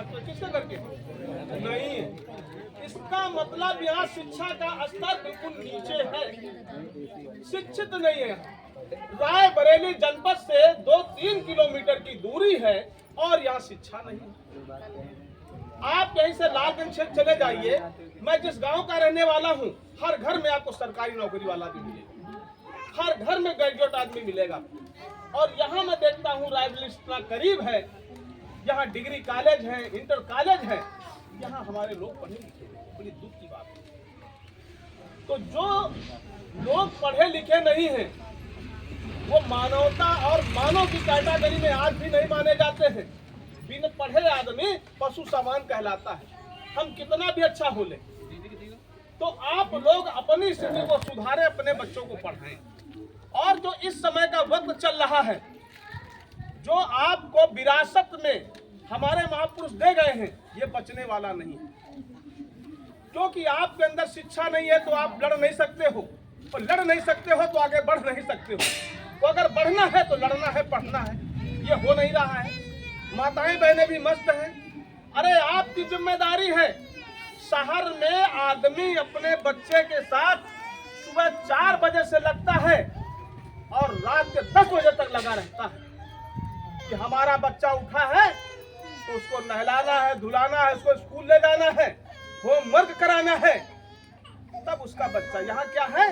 Master किसके घर के नहीं। इसका मतलब यहाँ शिक्षा का स्तर बिल्कुल नीचे है, शिक्षित नहीं है। रायबरेली जनपद से 2-3 किलोमीटर की दूरी है और यहाँ शिक्षा नहीं है। आप यहीं से लालगंज क्षेत्र चले जाइए, मैं जिस गांव का रहने वाला हूँ, हर घर में आपको सरकारी नौकरी वाला भी मिलेगा, हर घर में ग्रेजुएट आदमी मिलेगा। और यहाँ मैं देखता हूँ रायबरेली इतना करीब है, यहाँ डिग्री कॉलेज है, इंटर कॉलेज है, यहाँ हमारे लोग पढ़े लिखे हैं। बड़ी दुख की बात है। तो जो लोग पढ़े लिखे नहीं हैं, वो मानवता और मानव की कैटेगरी में आज भी नहीं माने जाते हैं। बिन पढ़े आदमी पशु सामान कहलाता है, हम कितना भी अच्छा हो ले। तो आप लोग अपनी स्थिति को सुधारें, अपने बच्चों को पढ़ाएं। और जो इस समय का वक्त चल रहा है, जो आपको विरासत में हमारे महापुरुष दे गए हैं, ये बचने वाला नहीं है। क्योंकि आपके अंदर शिक्षा नहीं है तो आप लड़ नहीं सकते हो, और लड़ नहीं सकते हो तो आगे बढ़ नहीं सकते हो। तो अगर बढ़ना है तो लड़ना है, पढ़ना है, ये हो नहीं रहा है। माताएं बहनें भी मस्त हैं। अरे आपकी जिम्मेदारी है, शहर में आदमी अपने बच्चे के साथ सुबह 4 बजे से लगता है और रात के 10 बजे तक लगा रहता है कि हमारा बच्चा उठा है तो उसको नहलाना है, धुलाना है, उसको स्कूल ले जाना है, होमवर्क कराना है। तब उसका बच्चा यहाँ क्या है,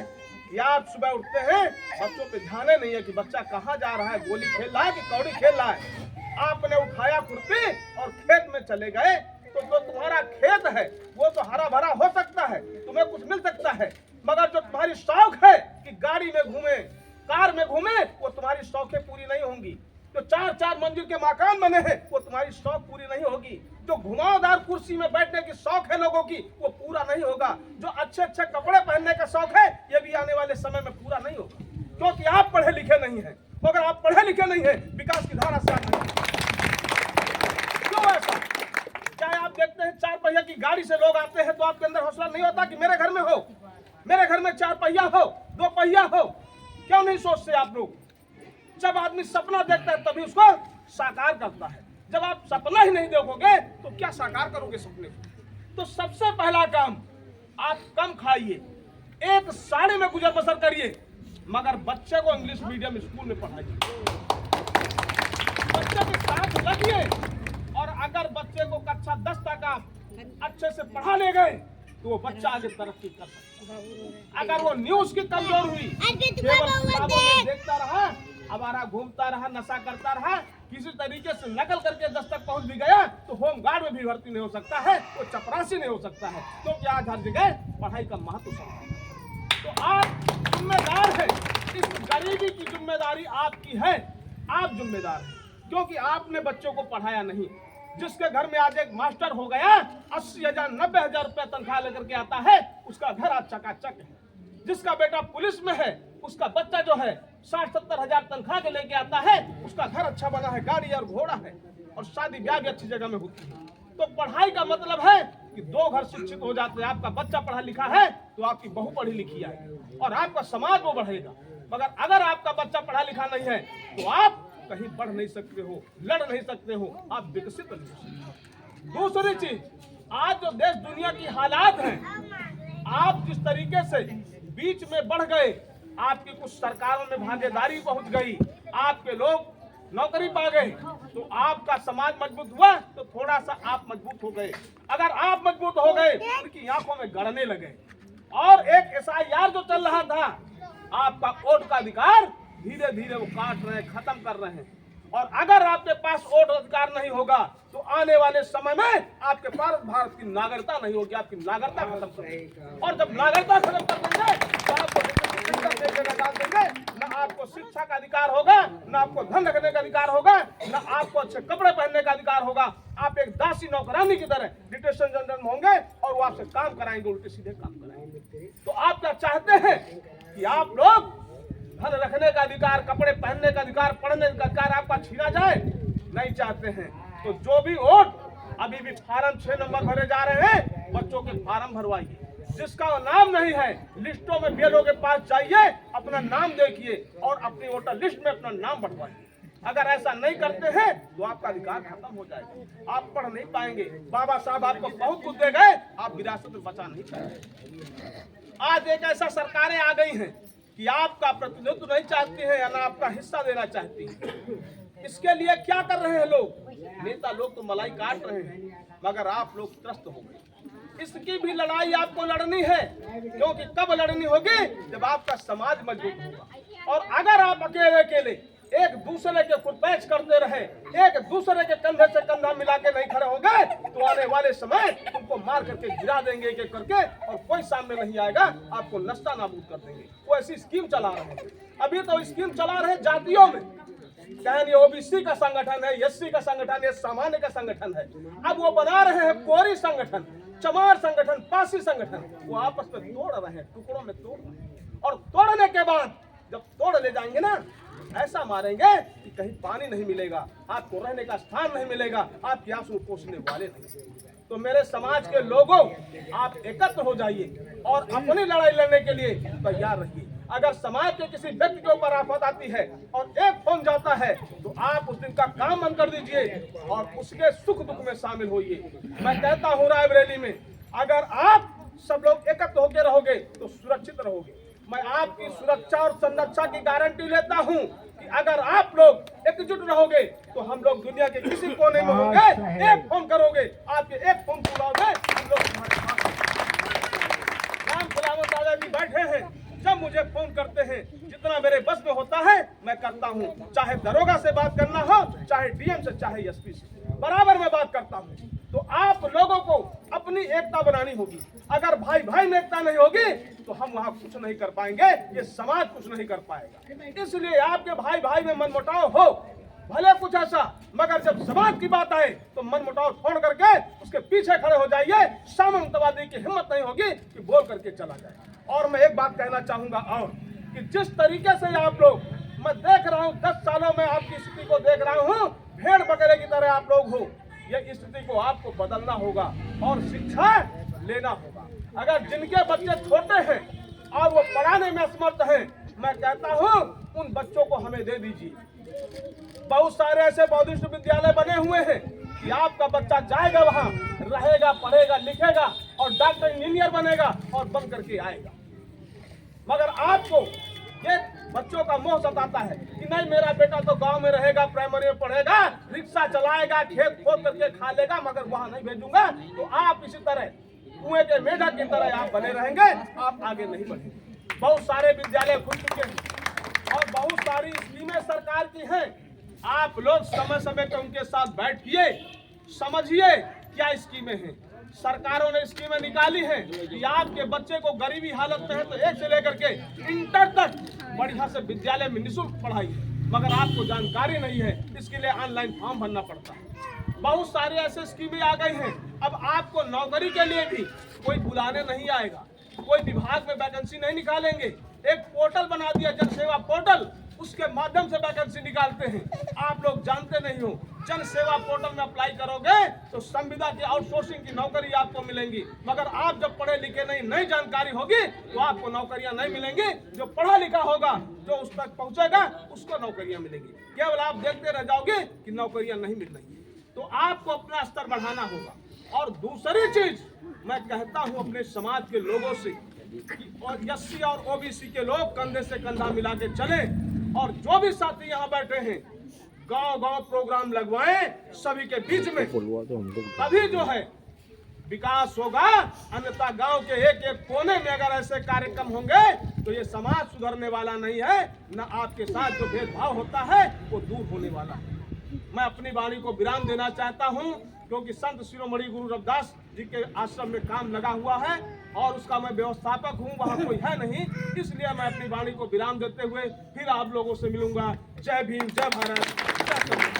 या आप सुबह उठते हैं, बच्चों पे ध्यान नहीं है कि बच्चा कहाँ जा रहा है, गोली खेल रहा है कि कौड़ी खेल रहा है। आपने उठाया खुरपी और खेत में चले गए, तो जो तुम्हारा खेत है वो तो हरा भरा हो सकता है, तुम्हें कुछ मिल सकता है, मगर जो तुम्हारी शौक है कि गाड़ी में घूमे, कार में घूमे, वो तुम्हारी शौकें पूरी नहीं होंगी। जो 4-4 मंजिल के मकान बने हैं, वो तुम्हारी शौक पूरी नहीं होगी। जो घुमावदार कुर्सी में बैठने की शौक है लोगों की, वो पूरा नहीं होगा। जो अच्छे अच्छे कपड़े पहनने का शौक है, ये भी आने वाले समय में पूरा नहीं होगा, क्योंकि आप पढ़े लिखे नहीं हैं। अगर आप पढ़े लिखे नहीं हैं, विकास की धारा से आप नहीं। क्यों ऐसा? चाहे आप देखते हैं 4 पहिया की गाड़ी से लोग आते हैं तो आपके अंदर हौसला नहीं होता कि मेरे घर में हो, मेरे घर में 4 पहिया हो, 2 पहिया हो। क्यों नहीं सोचते आप लोग? जब आदमी सपना देखता है तभी उसको साकार करता है। जब आप सपना ही नहीं देखोगे तो क्या साकार करोगे सपने? तो सबसे पहला काम, आप कम खाइए, 1 साड़ी में गुजर बसर करिए, मगर बच्चे को इंग्लिश मीडियम स्कूल में पढ़ाइए। बच्चे के साथ लगिए, और अगर बच्चे को कक्षा 10 तक आप अच्छे से पढ़ा ले गए तो वो बच्चा आगे तरक्की कर सकता है। अगर वो न्यूज की कमजोर हुई, केवल किताबों में देखता रहा, आवारा घूमता रहा, नशा करता रहा, किसी तरीके से नकल करके 10 तक पहुंच भी गया तो होम गार्ड में भी भर्ती नहीं हो सकता है, वो चपरासी नहीं हो सकता है, क्योंकि आज हर जगह पढ़ाई का महत्व समझा। तो आप जिम्मेदार हैं, इस गरीबी की जिम्मेदारी आपकी है, आप जिम्मेदार हैं, क्योंकि आपने बच्चों को पढ़ाया नहीं। जिसके घर में आज एक मास्टर हो गया, 80,000 90,000 रुपया तनख्वाह लेकर के आता है, उसका घर आज चकाचक है। जिसका बेटा पुलिस में है, उसका बच्चा जो है 60-70 हजार तनख्वाह के लेके आता है, उसका घर अच्छा बना है, गाड़ी और घोड़ा है, और शादी ब्याह भी अच्छी जगह में होती है। तो पढ़ाई का मतलब है कि 2 घर शिक्षित हो जाते हैं। आपका बच्चा पढ़ा लिखा है तो आपकी बहू पढ़ी लिखी है, और आपका समाज वो बढ़ेगा। मगर अगर आपका बच्चा पढ़ा लिखा नहीं है तो आप कहीं बढ़ नहीं सकते हो, लड़ नहीं सकते हो, आप विकसित नहीं हो सकते। दूसरी चीज, आज जो देश दुनिया की हालात हैं, आप जिस तरीके से बीच में बढ़ गए, आपकी कुछ सरकारों में भागीदारी पहुंच गई, आपके लोग नौकरी पा गए, तो आपका समाज मजबूत हुआ तो थोड़ा सा आप मजबूत हो गए। अगर आप मजबूत हो गए, उनकी आंखों में गड़ने लगे। और एक SIR जो चल रहा था, आपका वोट का अधिकार धीरे धीरे वो काट रहे हैं, खत्म कर रहे हैं। और अगर आपके पास वोट अधिकार नहीं होगा तो आने वाले समय में आपके पास भारत की नागरिकता नहीं होगी, आपकी नागरिकता खत्म कर देंगे। और जब नागरिकता खत्म कर देंगे तो आपको डाल देंगे, न आपको शिक्षा का अधिकार होगा, न आपको धन रखने का अधिकार होगा, न आपको अच्छे कपड़े पहनने का अधिकार होगा। आप एक दासी नौकरानी की तरह डिटेंशन जनरल में होंगे और वो आपसे काम कराएंगे, उल्टे सीधे काम कराएंगे। तो आप क्या चाहते हैं कि आप लोग धन रखने का अधिकार, कपड़े पहनने का अधिकार, पढ़ने का अधिकार आपका छीना जाए? नहीं चाहते हैं। तो जो भी वोट, अभी भी फार्म 6 नंबर भरे जा रहे हैं, बच्चों के फार्म भरवाइए। जिसका नाम नहीं है, लिस्टों में BLO के पास जाइए, अपना नाम देखिए और अपनी वोटर लिस्ट में अपना नाम बढ़वाइए। अगर ऐसा नहीं करते हैं तो आपका अधिकार खत्म हो जाएगा, आप पढ़ नहीं पाएंगे। बाबा साहब आपको बहुत कुछ दे गए, आप विरासत में बचा नहीं पाएंगे। आज एक ऐसा सरकारें आ गई हैं कि आपका प्रतिनिधित्व नहीं चाहती है या ना आपका हिस्सा देना चाहती है। इसके लिए क्या कर रहे हैं लोग? नेता लोग तो मलाई काट रहे हैं, मगर आप लोग त्रस्त हो गए। इसकी भी लड़ाई आपको लड़नी है, क्योंकि कब लड़नी होगी? जब आपका समाज मजबूत होगा। और अगर आप अकेले अकेले एक दूसरे के खुरपैच करते रहे, एक दूसरे के कंधे से कंधा मिला के नहीं खड़े हो गए, तो आने वाले समय तुमको मार करके गिरा देंगे एक एक करके, और कोई सामने नहीं आएगा, आपको नस्ता नाबूद कर देंगे। वो ऐसी स्कीम चला रहे हैं। अभी तो स्कीम चला रहे जातियों में, कहें ये ओबीसी का संगठन है, एससी का संगठन है, सामान्य का संगठन है। अब वो बना रहे हैं कोरी संगठन, चमार संगठन, पासी संगठन। वो आपस में तोड़ रहे हैं, टुकड़ों में तोड़ रहे हैं। और तोड़ने के बाद जब तोड़ ले जाएंगे ना, ऐसा मारेंगे कि कहीं पानी नहीं मिलेगा, आपको रहने का स्थान नहीं मिलेगा, आपके आंसू पोंछने वाले नहीं। तो मेरे समाज के लोगों, आप एकत्र हो जाइए और अपनी लड़ाई लड़ने के लिए तैयार रहिए। अगर समाज के किसी व्यक्ति के ऊपर आफत आती है और एक फोन जाता है, तो आप उस दिन का काम बंद कर दीजिए और उसके सुख दुख में शामिल होइए। मैं कहता हूँ रायबरेली में, अगर आप सब लोग एकत्र होकर रहोगे तो सुरक्षित रहोगे। मैं आपकी सुरक्षा और संरक्षा की गारंटी लेता हूं कि अगर आप लोग एकजुट रहोगे तो हम लोग दुनिया के किसी कोने में होंगे, एक फोन करोगे, आपके एक फोन बुलाओगे, हम लोग तुम्हारे पास। राम खुलावत दादा जी बैठे हैं, जब मुझे फोन करते हैं, जितना मेरे बस में होता है मैं करता हूं। चाहे दरोगा से बात करना हो, चाहे डीएम से, चाहे एसपी से, बराबर मैं बात करता हूं। तो आप लोगों को अपनी एकता बनानी होगी। अगर भाई भाई में एकता नहीं होगी तो हम वहां कुछ नहीं कर पाएंगे, ये समाज कुछ नहीं कर पाएगा। इसलिए आपके भाई भाई में मनमुटाव हो, भले कुछ ऐसा, मगर जब समाज की बात आए तो मनमुटाव छोड़ करके उसके पीछे खड़े हो जाइए। सामंतवादी की हिम्मत नहीं होगी कि बोल करके चला जाए। और मैं एक बात कहना चाहूंगा और कि जिस तरीके से आप लोग, मैं देख रहा हूँ 10 सालों में आपकी स्थिति को देख रहा हूँ, भेड़ बकरे की तरह आप लोग हो। ये स्थिति को आपको बदलना होगा और शिक्षा लेना होगा। अगर जिनके बच्चे छोटे हैं और वो पढ़ाने में असमर्थ हैं, मैं कहता हूँ उन बच्चों को हमें दे दीजिए। बहुत सारे ऐसे बौद्धिस्ट विद्यालय बने हुए हैं कि आपका बच्चा जाएगा वहाँ, रहेगा, पढ़ेगा, लिखेगा और डॉक्टर इंजीनियर बनेगा और बन करके आएगा। मगर आपको ये बच्चों का मोह सताता है कि नहीं, मेरा बेटा तो गांव में रहेगा, प्राइमरी में पढ़ेगा, रिक्शा चलाएगा, खेत खोद करके खा लेगा, मगर वहां नहीं भेजूंगा। तो आप इसी तरह कुएं के मेढक की तरह आप बने रहेंगे, आप आगे नहीं बढ़ेंगे। बहुत सारे विद्यालय खुल चुके हैं और बहुत सारी स्कीमें सरकार की हैं। आप लोग समय समय पर उनके साथ बैठिए, समझिए क्या स्कीमें हैं। सरकारों ने स्कीमें निकाली हैं कि आपके बच्चे को गरीबी हालत में है तो 1 से लेकर के इंटर तक बढ़िया से विद्यालय में निःशुल्क पढ़ाई है, मगर आपको जानकारी नहीं है, इसके लिए ऑनलाइन फॉर्म भरना पड़ता है। बहुत सारे ऐसे स्कीमें आ गई हैं। अब आपको नौकरी के लिए भी कोई बुलाने नहीं आएगा, कोई विभाग में वैकेंसी नहीं निकालेंगे। एक पोर्टल बना दिया, जन सेवा पोर्टल, उसके माध्यम से वैकेंसी निकालते हैं। आप लोग जानते नहीं हो, जन सेवा पोर्टल में अप्लाई करोगे तो संविदा की आउटसोर्सिंग की नौकरी आपको मिलेंगी, मगर आप जब पढ़े लिखे नहीं, नई जानकारी होगी तो आपको नौकरियां नहीं मिलेंगी। जो पढ़ा लिखा होगा, जो उस तक पहुंचेगा, उसको नौकरियां मिलेंगी। केवल आप देखते रह जाओगे कि नौकरियां नहीं मिल रही। तो आपको अपना स्तर बढ़ाना होगा। और दूसरी चीज मैं कहता हूं अपने समाज के लोगों से, और एससी और ओबीसी के लोग कंधे से कंधा मिला के चले, और जो भी साथी यहाँ बैठे हैं, गांव-गांव प्रोग्राम लगवाएं सभी के बीच में, तभी जो है विकास होगा। अन्यथा गांव के एक एक कोने में अगर ऐसे कार्यक्रम होंगे तो ये समाज सुधरने वाला नहीं है, न आपके साथ जो भेदभाव होता है वो दूर होने वाला है। मैं अपनी वाणी को विराम देना चाहता हूं, क्योंकि संत शिरोमणि गुरु रविदास जी के आश्रम में काम लगा हुआ है और उसका मैं व्यवस्थापक हूं, वहां कोई है नहीं, इसलिए मैं अपनी वाणी को विराम देते हुए फिर आप लोगों से मिलूंगा। जय भीम, जय भारत, जय